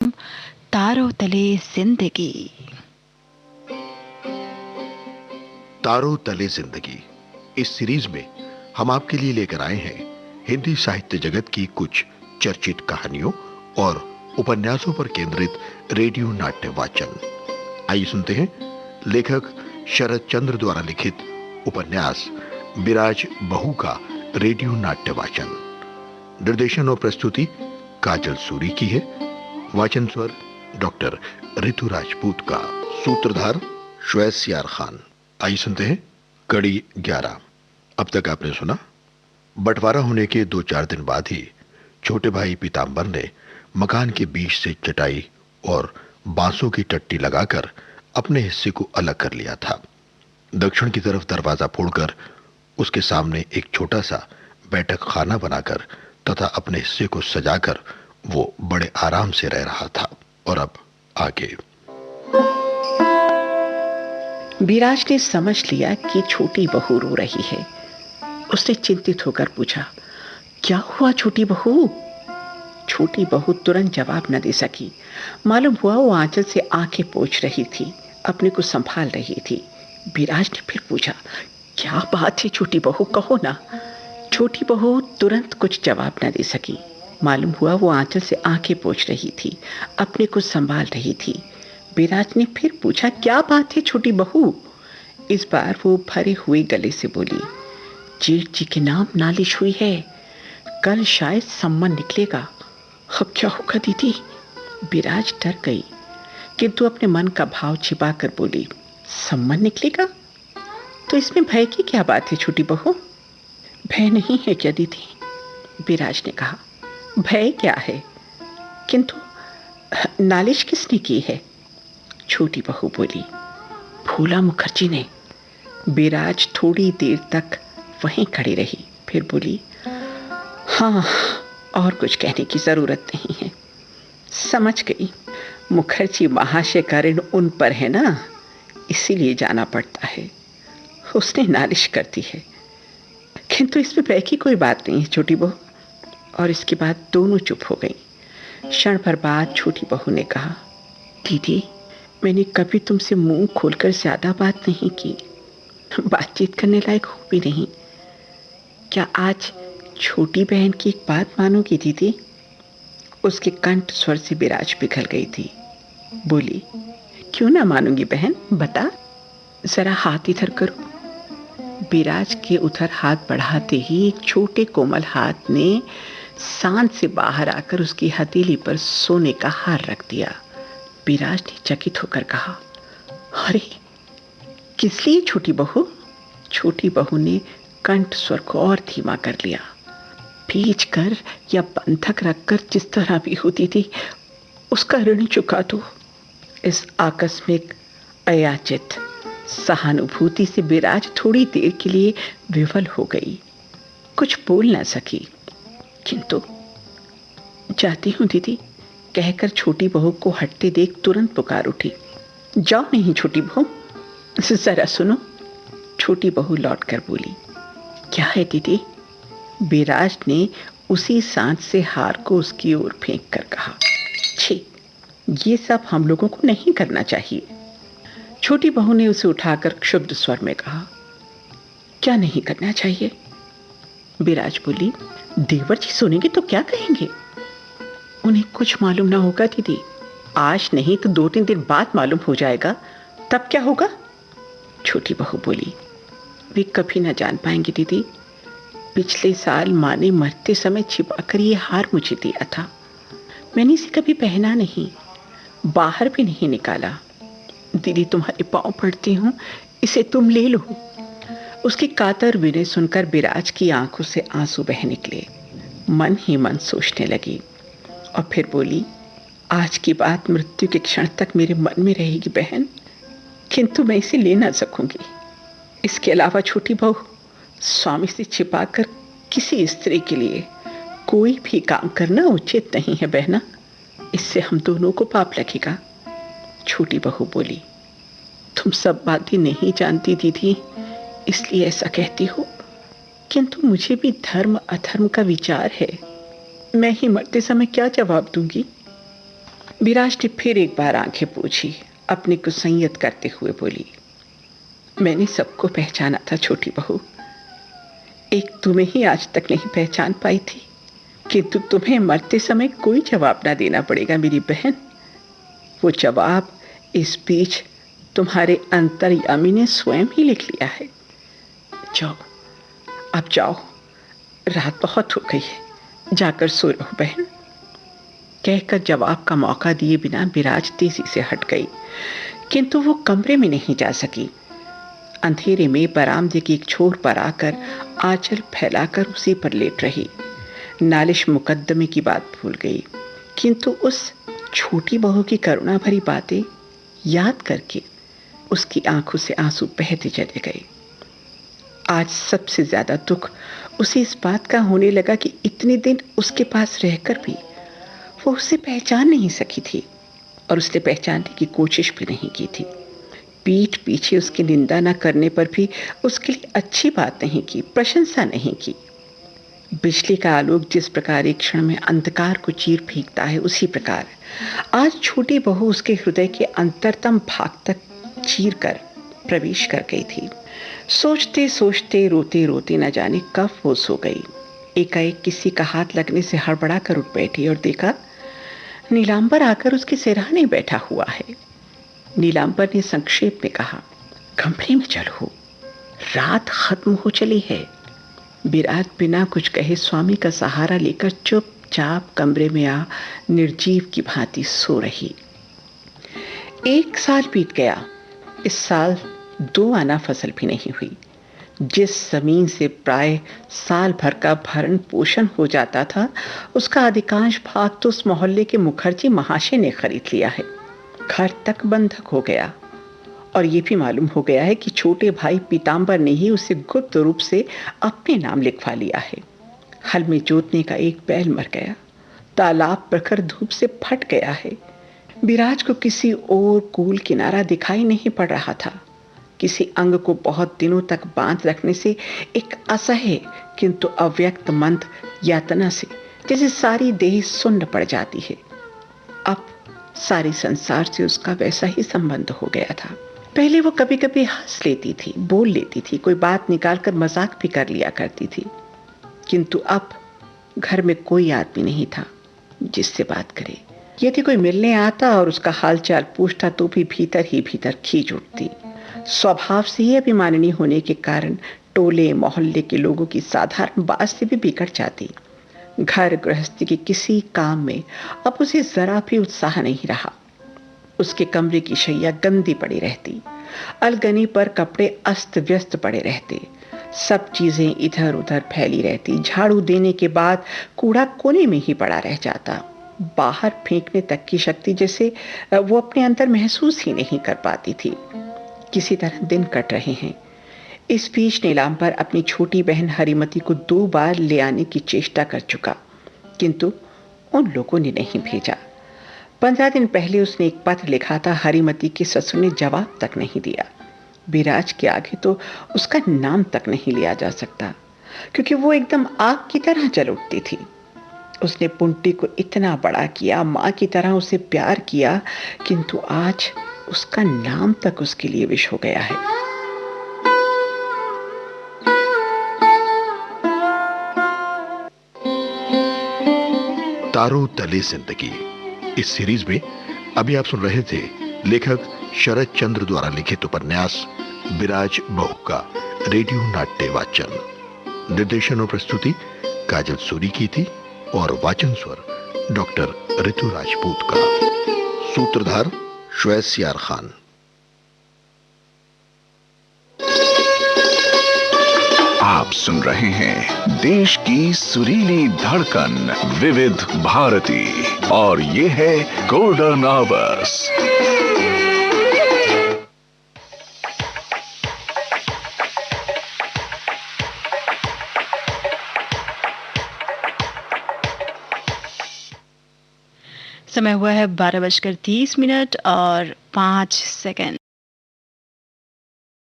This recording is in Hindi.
कार्यक्रम तारों तले जिंदगी। तारों तले जिंदगी इस सीरीज में हम आपके लिए लेकर आए हैं हिंदी साहित्य जगत की कुछ चर्चित कहानियों और उपन्यासों पर केंद्रित रेडियो नाट्य वाचन। आइए सुनते हैं लेखक शरद चंद्र द्वारा लिखित उपन्यास बिराज बहू का रेडियो नाट्य वाचन। निर्देशन और प्रस्तुति काजल सूरी की है। वाचन स्वर डॉक्टर ऋतु राजपूत का। सूत्रधार श्वेत सियार खान। आइए सुनते हैं कड़ी 11। अब तक आपने सुना, बंटवारा होने के 2-4 दिन बाद ही छोटे भाई पीतांबर ने मकान के बीच से चटाई और बांसों की टट्टी लगाकर अपने हिस्से को अलग कर लिया था। दक्षिण की तरफ दरवाजा फोड़कर उसके सामने एक छोटा सा बैठक खाना बनाकर तथा अपने हिस्से को सजाकर वो बड़े आराम से रह रहा था। और अब आगे। बिराज ने समझ लिया कि छोटी बहू रो रही है। उसने चिंतित होकर पूछा, क्या हुआ छोटी बहू? छोटी बहू तुरंत जवाब न दे सकी। मालूम हुआ वो आंचल से आंखें पोंछ रही थी, अपने को संभाल रही थी। बिराज ने फिर पूछा, क्या बात है छोटी बहू, कहो ना। छोटी बहू तुरंत कुछ जवाब न दे सकी। मालूम हुआ वो आंचल से आंखें पोंछ रही थी, अपने को संभाल रही थी। बिराज ने फिर पूछा, क्या बात है छोटी बहू? इस बार वो भरे हुए गले से बोली, जेठ जी के नाम नालिश हुई है, कल शायद सम्मन निकलेगा। अब क्या होगा दीदी? बिराज डर गई, किंतु अपने मन का भाव छिपा कर बोली, सम्मन निकलेगा? तो इसमें भय की क्या बात है छोटी बहू? भय नहीं है क्या दीदी? बिराज ने कहा, भय क्या है, किंतु नालिश किसने की है? छोटी बहू बोली, फूला मुखर्जी ने। बिराज थोड़ी देर तक वहीं खड़ी रही, फिर बोली, हाँ, और कुछ कहने की जरूरत नहीं है, समझ गई। मुखर्जी महाशय का ऋण उन पर है ना, इसीलिए जाना पड़ता है। उसने नालिश करती है, किंतु इसमें भय की कोई बात नहीं है छोटी बहू। और इसके बाद दोनों चुप हो गई। क्षण भर बाद छोटी बहू ने कहा, दीदी, मैंने कभी तुमसे मुंह खोलकर ज्यादा बात नहीं की, बातचीत करने लायक हो भी नहीं। क्या आज छोटी बहन की एक बात मानोगी दीदी? उसके कंठ स्वर से बिराज पिघल गई थी। बोली, क्यों ना मानूंगी बहन, बता। जरा हाथ इधर करो। बिराज के उधर हाथ बढ़ाते ही एक छोटे कोमल हाथ ने सांस से बाहर आकर उसकी हथेली पर सोने का हार रख दिया। बिराज ने चकित होकर कहा, अरे किस लिए छोटी बहू? छोटी बहू ने कंठ स्वर को और धीमा कर लिया। भींच कर या बंधक रखकर जिस तरह भी होती थी, उसका ऋण चुका दो। इस आकस्मिक अयाचित सहानुभूति से बिराज थोड़ी देर के लिए विफल हो गई, कुछ बोल न सकी। किंतु जाती हूँ दीदी, कहकर छोटी बहू को हटते देख तुरंत पुकार उठी, जाओ नहीं छोटी बहू, जरा सुनो। छोटी बहू लौटकर बोली, क्या है दीदी? बिराज ने उसी सांस से हार को उसकी ओर फेंक कर कहा, छी, ये सब हम लोगों को नहीं करना चाहिए। छोटी बहू ने उसे उठाकर क्षुब्ध स्वर में कहा, क्या नहीं करना चाहिए? बिराज बोली, देवर जी सुनेंगे तो क्या कहेंगे? उन्हें कुछ मालूम ना होगा दीदी, आज नहीं तो 2-3 दिन बाद मालूम हो जाएगा, तब क्या होगा? छोटी बहू बोली, वे कभी ना जान पाएंगे दीदी। पिछले साल माँ ने मरते समय छिपाकर ये हार मुझे दिया था, मैंने इसे कभी पहना नहीं, बाहर भी नहीं निकाला। दीदी तुम्हारे पाँव पड़ती हूँ, इसे तुम ले लो। उसकी कातर विनय सुनकर बिराज की आंखों से आंसू बह निकले। मन ही मन सोचने लगी और फिर बोली, आज की बात मृत्यु के क्षण तक मेरे मन में रहेगी बहन, किंतु मैं इसे ले ना सकूंगी। इसके अलावा छोटी बहू, स्वामी से छिपाकर किसी स्त्री के लिए कोई भी काम करना उचित नहीं है बहना, इससे हम दोनों को पाप लगेगा। छोटी बहू बोली, तुम सब बातें नहीं जानती दीदी, इसलिए ऐसा कहती हो, किंतु मुझे भी धर्म अधर्म का विचार है। मैं ही मरते समय क्या जवाब दूंगी? विराज ने फिर एक बार आंखें पूछी, अपने को संयत करते हुए बोली, मैंने सबको पहचाना था छोटी बहू, एक तुम्हें ही आज तक नहीं पहचान पाई थी, किंतु तुम्हें मरते समय कोई जवाब ना देना पड़ेगा मेरी बहन। वो जवाब इस बीच तुम्हारे अंतर्यामी ने स्वयं ही लिख लिया है। जाओ, अब जाओ, रात बहुत हो गई है, जाकर सो रहो बहन। कहकर जवाब का मौका दिए बिना विराज तेजी से हट गई, किंतु वो कमरे में नहीं जा सकी। अंधेरे में बरामदे की एक छोर पर आकर आंचल फैलाकर उसी पर लेट रही। नालिश मुकद्दमे की बात भूल गई, किंतु उस छोटी बहू की करुणा भरी बातें याद करके उसकी आंखों से आंसू बहते चले गए। आज सबसे ज्यादा दुख उसे इस बात का होने लगा कि इतने दिन उसके पास रहकर भी वो उसे पहचान नहीं सकी थी, और उसने पहचानने की कोशिश भी नहीं की थी। पीठ पीछे उसकी निंदा न करने पर भी उसके लिए अच्छी बात नहीं की, प्रशंसा नहीं की। बिजली का आलोक जिस प्रकार एक क्षण में अंधकार को चीर फेंकता है, उसी प्रकार आज छोटी बहू उसके हृदय के अंतरतम भाग तक चीर कर प्रवेश कर गई थी। सोचते सोचते, रोते रोते न जाने कब वो सो गई। एकाएक किसी का हाथ लगने से हड़बड़ा कर उठ बैठी और देखा नीलांबर आकर उसके सिरहाने बैठा हुआ है। नीलांबर ने संक्षेप में कहा, कमरे में चलो, रात खत्म हो चली है। विराट बिना कुछ कहे स्वामी का सहारा लेकर चुपचाप कमरे में आ निर्जीव की भांति सो रही। 1 साल बीत गया। इस साल 2 आना फसल भी नहीं हुई। जिस जमीन से प्राय साल भर का भरण पोषण हो जाता था, उसका अधिकांश भाग तो उस मोहल्ले के मुखर्जी महाशय ने खरीद लिया है। घर तक बंधक हो गया, और ये भी मालूम हो गया है कि छोटे भाई पीतांबर ने ही उसे गुप्त रूप से अपने नाम लिखवा लिया है। हल में जोतने का एक बैल मर गया, तालाब प्रखर धूप से फट गया है। विराज को किसी और कूल किनारा दिखाई नहीं पड़ रहा था। किसी अंग को बहुत दिनों तक बांध रखने से एक असह्य किंतु अव्यक्त मंद यातना से जैसे सारी देह सुन्न पड़ जाती है। अब सारे संसार से उसका वैसा ही संबंध हो गया था। पहले वो कभी कभी हंस लेती थी, बोल लेती थी, कोई बात निकालकर मजाक भी कर लिया करती थी, किंतु अब घर में कोई आदमी नहीं था जिससे बात करे। यदि कोई मिलने आता और उसका हालचाल पूछता तो भी भीतर ही भीतर खींच उठती। स्वभाव से ही अभिमानिनी होने के कारण टोले मोहल्ले के लोगों की साधारण बात से भी बिगड़ जाती। घर गृहस्थी के किसी काम में अब उसे जरा भी उत्साह नहीं रहा। उसके कमरे की शैया गंदी पड़ी रहती, अलगनी पर कपड़े अस्त व्यस्त पड़े रहते, सब चीजें इधर उधर फैली रहती। झाड़ू देने के बाद कूड़ा कोने में ही पड़ा रह जाता। बाहर फेंकने तक की शक्ति जैसे वो अपने अंदर महसूस ही नहीं कर पाती थी। किसी तरह दिन कट रहे हैं। इस बीच नीलांबर अपनी छोटी बहन हरिमती को 2 बार ले आने की चेष्टा कर चुका, किंतु उन लोगों ने नहीं भेजा। 15 दिन पहले उसने एक पत्र लिखा था, हरिमती के ससुर ने जवाब तक नहीं दिया। विराज के आगे तो उसका नाम तक नहीं लिया जा सकता, क्योंकि वो एकदम आग की तरह जल उठती थी। उसने पुंटी को इतना बड़ा किया, माँ की तरह उसे प्यार किया, किंतु आज उसका नाम तक उसके लिए विष हो गया है। तारों तले जिंदगी इस सीरीज में अभी आप सुन रहे थे लेखक शरद चंद्र द्वारा लिखित उपन्यास विराज बहू का रेडियो नाट्य वाचन। निर्देशन और प्रस्तुति काजल सूरी की थी और वाचन स्वर डॉक्टर ऋतु राजपूत का। सूत्रधार श्वेत खान। आप सुन रहे हैं देश की सुरीली धड़कन विविध भारती, और ये है गोल्डन आवर्स। समय हुआ है 12:30 और 5 सेकंड।